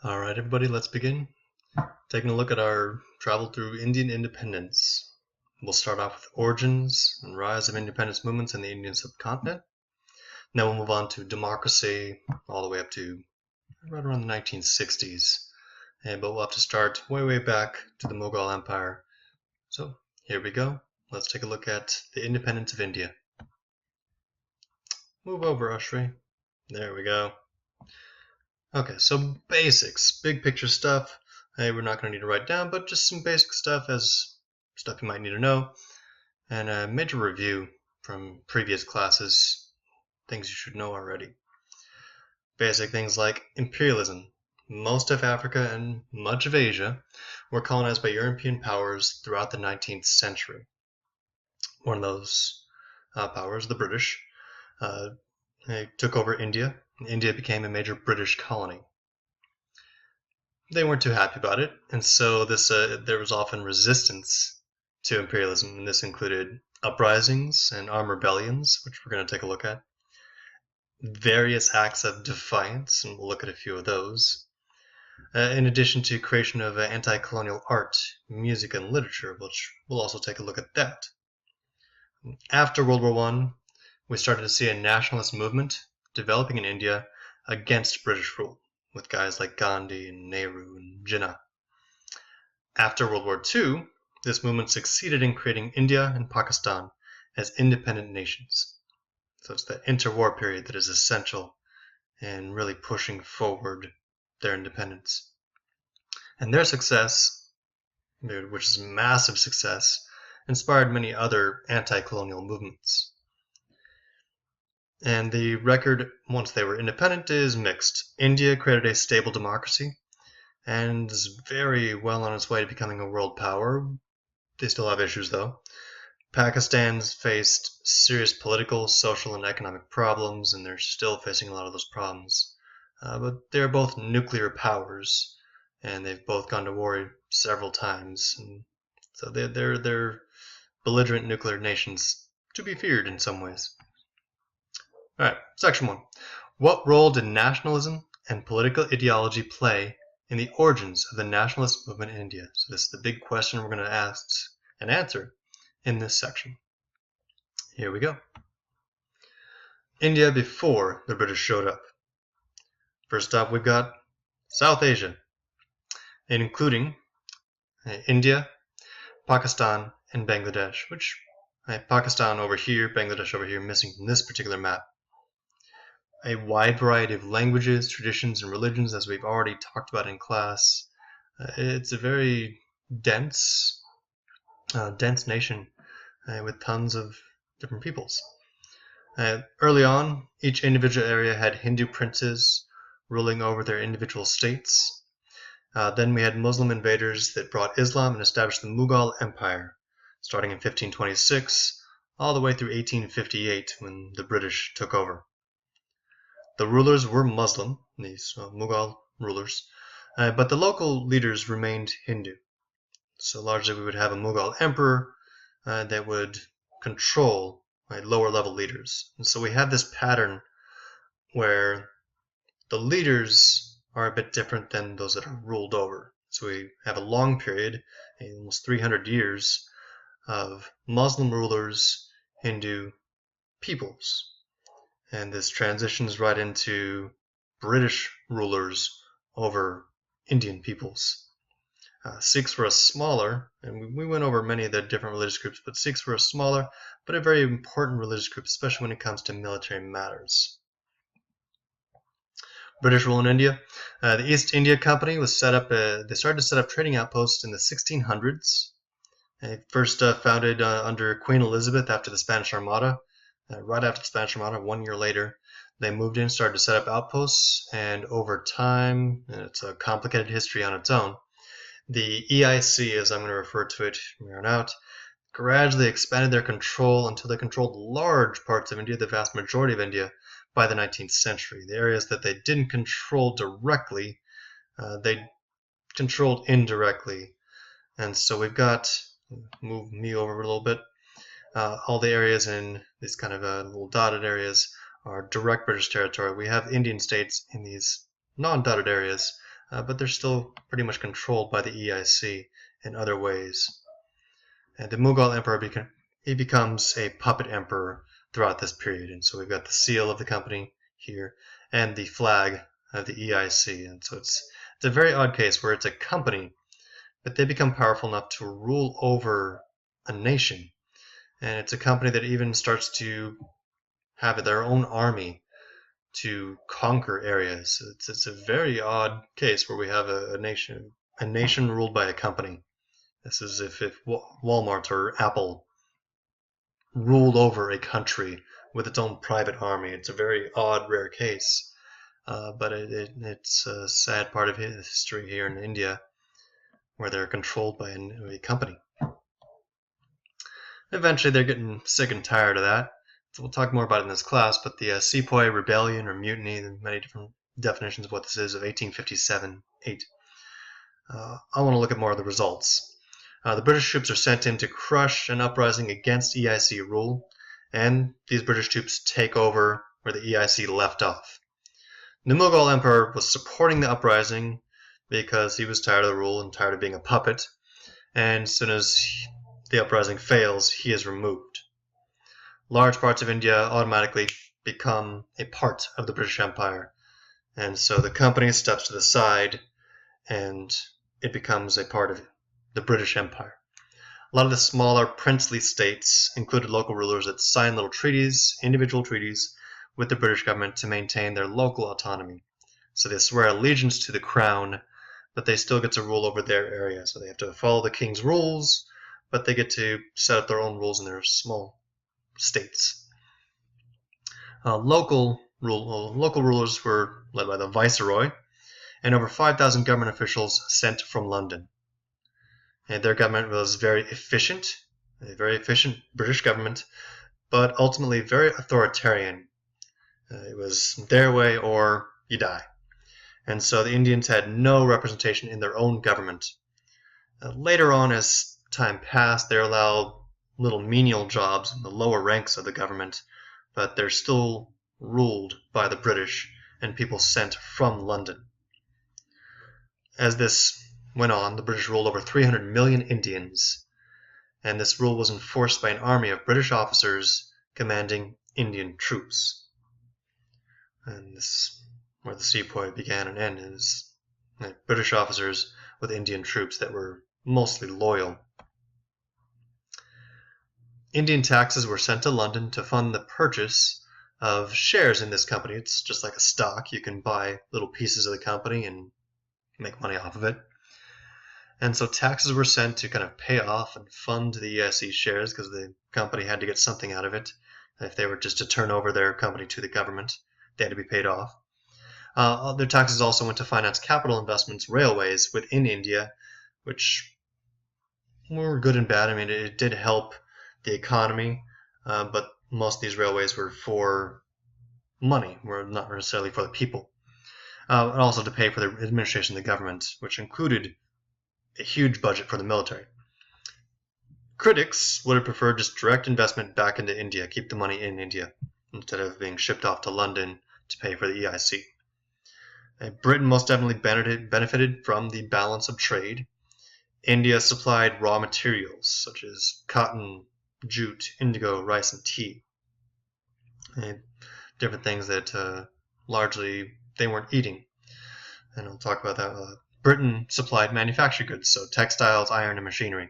Alright everybody, let's begin. Taking a look at our travel through Indian independence. We'll start off with origins and rise of independence movements in the Indian subcontinent. Then we'll move on to democracy all the way up to right around the 1960s. But we'll have to start way back to the Mughal Empire. So here we go. Let's take a look at the independence of India. Move over, Ashri. There we go. Okay, so basics, big picture stuff. We're not going to need to write down, but just some basic stuff as stuff you might need to know. And a major review from previous classes, things you should know already. Basic things like imperialism. Most of Africa and much of Asia were colonized by European powers throughout the 19th century. One of those powers, the British, they took over India. India became a major British colony. They weren't too happy about it, and so there was often resistance to imperialism, and this included uprisings and armed rebellions, which we're going to take a look at, various acts of defiance, and we'll look at a few of those, in addition to creation of anti-colonial art, music, and literature, which we'll also take a look at that. After World War I, we started to see a nationalist movement developing in India against British rule, with guys like Gandhi and Nehru and Jinnah. After World War II, this movement succeeded in creating India and Pakistan as independent nations. So it's the interwar period that is essential in really pushing forward their independence. And their success, which is massive success, inspired many other anti-colonial movements. And the record, once they were independent, is mixed. India created a stable democracy and is very well on its way to becoming a world power. They still have issues, though. Pakistan's faced serious political, social, and economic problems, and they're still facing a lot of those problems. But they're both nuclear powers, and they've both gone to war several times. And so they're belligerent nuclear nations to be feared in some ways. Alright, section 1. What role did nationalism and political ideology play in the origins of the nationalist movement in India? So this is the big question we're going to ask and answer in this section. Here we go. India before the British showed up. First up, we've got South Asia, including India, Pakistan, and Bangladesh, which Pakistan over here, Bangladesh over here, missing from this particular map. A wide variety of languages, traditions, and religions, as we've already talked about in class. It's a very dense nation with tons of different peoples. Early on, each individual area had Hindu princes ruling over their individual states. Then we had Muslim invaders that brought Islam and established the Mughal Empire, starting in 1526, all the way through 1858 when the British took over. The rulers were Muslim, these Mughal rulers, but the local leaders remained Hindu. So largely we would have a Mughal emperor that would control lower level leaders. And so we have this pattern where the leaders are a bit different than those that are ruled over. So we have a long period, almost 300 years, of Muslim rulers, Hindu peoples. And this transitions right into British rulers over Indian peoples. Sikhs were a smaller, and we went over many of the different religious groups, but Sikhs were a smaller, but a very important religious group, especially when it comes to military matters. British rule in India. The East India Company was set up, they started to set up trading outposts in the 1600s. First founded under Queen Elizabeth after the Spanish Armada. Right after the Spanish Armada, 1 year later, they moved in, started to set up outposts, and over time, and it's a complicated history on its own, the EIC, as I'm going to refer to it from here on out, gradually expanded their control until they controlled large parts of India, the vast majority of India, by the 19th century. The areas that they didn't control directly, they controlled indirectly. And so we've got, move me over a little bit, all the areas in these kind of little dotted areas are direct British territory. We have Indian states in these non-dotted areas but they're still pretty much controlled by the EIC in other ways. And the Mughal emperor becomes a puppet emperor throughout this period. And so we've got the seal of the company here and the flag of the EIC. And so it's a very odd case where it's a company, but they become powerful enough to rule over a nation. And it's a company that even starts to have their own army to conquer areas. It's a very odd case where we have a nation ruled by a company. This is if Walmart or Apple ruled over a country with its own private army. It's a very odd, rare case, but it's a sad part of history here in India, where they're controlled by a company. Eventually, they're getting sick and tired of that. So we'll talk more about it in this class, but the Sepoy Rebellion or Mutiny, there's many different definitions of what this is, of 1857-8. I want to look at more of the results. The British troops are sent in to crush an uprising against EIC rule, and these British troops take over where the EIC left off. The Mughal emperor was supporting the uprising because he was tired of the rule and tired of being a puppet, and as soon as the uprising fails, he is removed. Large parts of India automatically become a part of the British Empire, and so the company steps to the side and it becomes a part of the British Empire. A lot of the smaller princely states included local rulers that signed little treaties, individual treaties, with the British government to maintain their local autonomy. So they swear allegiance to the crown, but they still get to rule over their area. So they have to follow the king's rules, but they get to set up their own rules in their small states. Local rulers were led by the viceroy, and over 5,000 government officials sent from London. And their government was very efficient, a very efficient British government, but ultimately very authoritarian. It was their way or you die. And so the Indians had no representation in their own government. Later on, as time passed, they're allowed little menial jobs in the lower ranks of the government, but they're still ruled by the British and people sent from London. As this went on, the British ruled over 300 million Indians, and this rule was enforced by an army of British officers commanding Indian troops. And this is where the sepoy began and ended, is British officers with Indian troops that were mostly loyal. Indian taxes were sent to London to fund the purchase of shares in this company. It's just like a stock. You can buy little pieces of the company and make money off of it. And so taxes were sent to kind of pay off and fund the EIC shares because the company had to get something out of it. If they were just to turn over their company to the government, they had to be paid off. Their taxes also went to finance capital investments, railways within India, which were good and bad. I mean, it did help the economy, but most of these railways were for money, were not necessarily for the people. And also to pay for the administration of the government, which included a huge budget for the military. Critics would have preferred just direct investment back into India, keep the money in India, instead of being shipped off to London to pay for the EIC. Britain most definitely benefited from the balance of trade. India supplied raw materials such as cotton, jute, indigo, rice, and tea. Different things that largely they weren't eating. And I'll talk about that. Britain supplied manufactured goods, so textiles, iron, and machinery.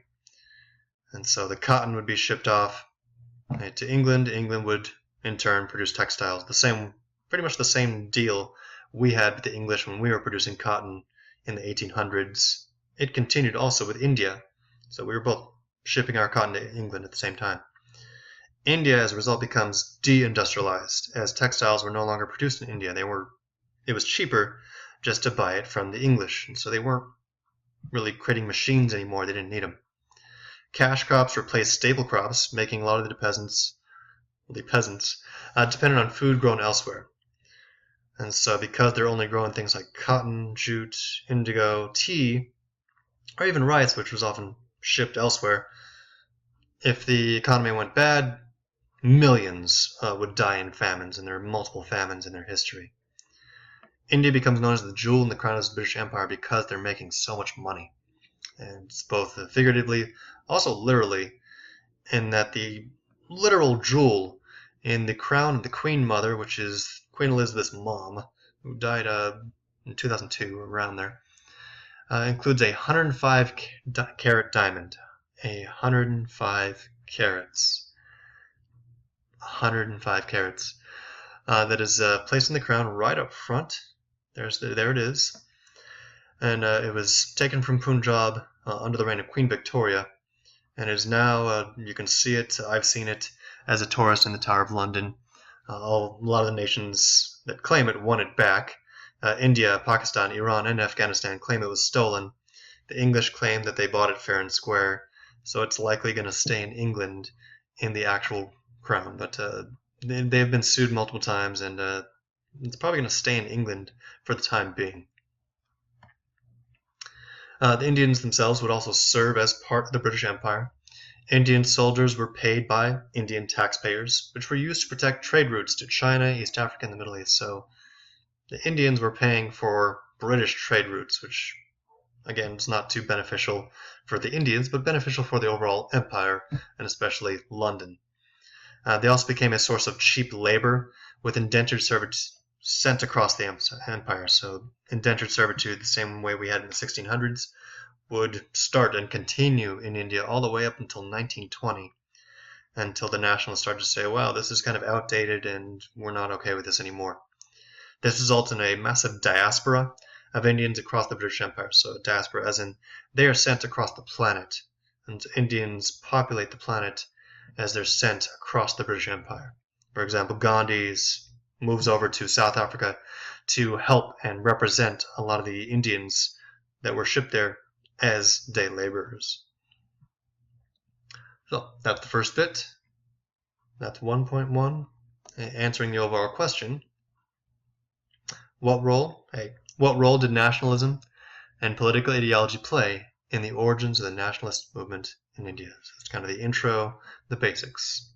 And so the cotton would be shipped off to England. England would, in turn, produce textiles. Pretty much the same deal we had with the English when we were producing cotton in the 1800s. It continued also with India. So we were both shipping our cotton to England at the same time. India, as a result, becomes deindustrialized, as textiles were no longer produced in India. It was cheaper just to buy it from the English, and so they weren't really creating machines anymore. They didn't need them. Cash crops replaced staple crops, making a lot of the peasants dependent on food grown elsewhere. And so because they're only growing things like cotton, jute, indigo, tea, or even rice, which was often shipped elsewhere, if the economy went bad, millions would die in famines, and there are multiple famines in their history. India becomes known as the jewel in the crown of the British Empire because they're making so much money. And it's both figuratively, also literally, in that the literal jewel in the crown of the Queen Mother, which is Queen Elizabeth's mom, who died in 2002, around there, includes a 105 carat diamond. 105 carats. 105 carats. That is placed in the crown right up front. There it is. And it was taken from Punjab under the reign of Queen Victoria, and is now, you can see it, I've seen it as a tourist in the Tower of London. A lot of the nations that claim it want it back. India, Pakistan, Iran, and Afghanistan claim it was stolen. The English claim that they bought it fair and square, so it's likely going to stay in England in the actual crown. But they have been sued multiple times, and it's probably going to stay in England for the time being. The Indians themselves would also serve as part of the British Empire. Indian soldiers were paid by Indian taxpayers, which were used to protect trade routes to China, East Africa, and the Middle East. So the Indians were paying for British trade routes, which, again, is not too beneficial for the Indians, but beneficial for the overall empire, and especially London. They also became a source of cheap labor, with indentured servitude sent across the empire. So indentured servitude, the same way we had in the 1600s, would start and continue in India all the way up until 1920, until the nationalists started to say, wow, this is kind of outdated and we're not okay with this anymore. This results in a massive diaspora of Indians across the British Empire. So diaspora as in they are sent across the planet, and Indians populate the planet as they're sent across the British Empire. For example, Gandhi's moves over to South Africa to help and represent a lot of the Indians that were shipped there as day laborers. So that's the first bit. That's 1.1. Answering the overall question, what role did nationalism and political ideology play in the origins of the nationalist movement in India? So it's kind of the intro, the basics.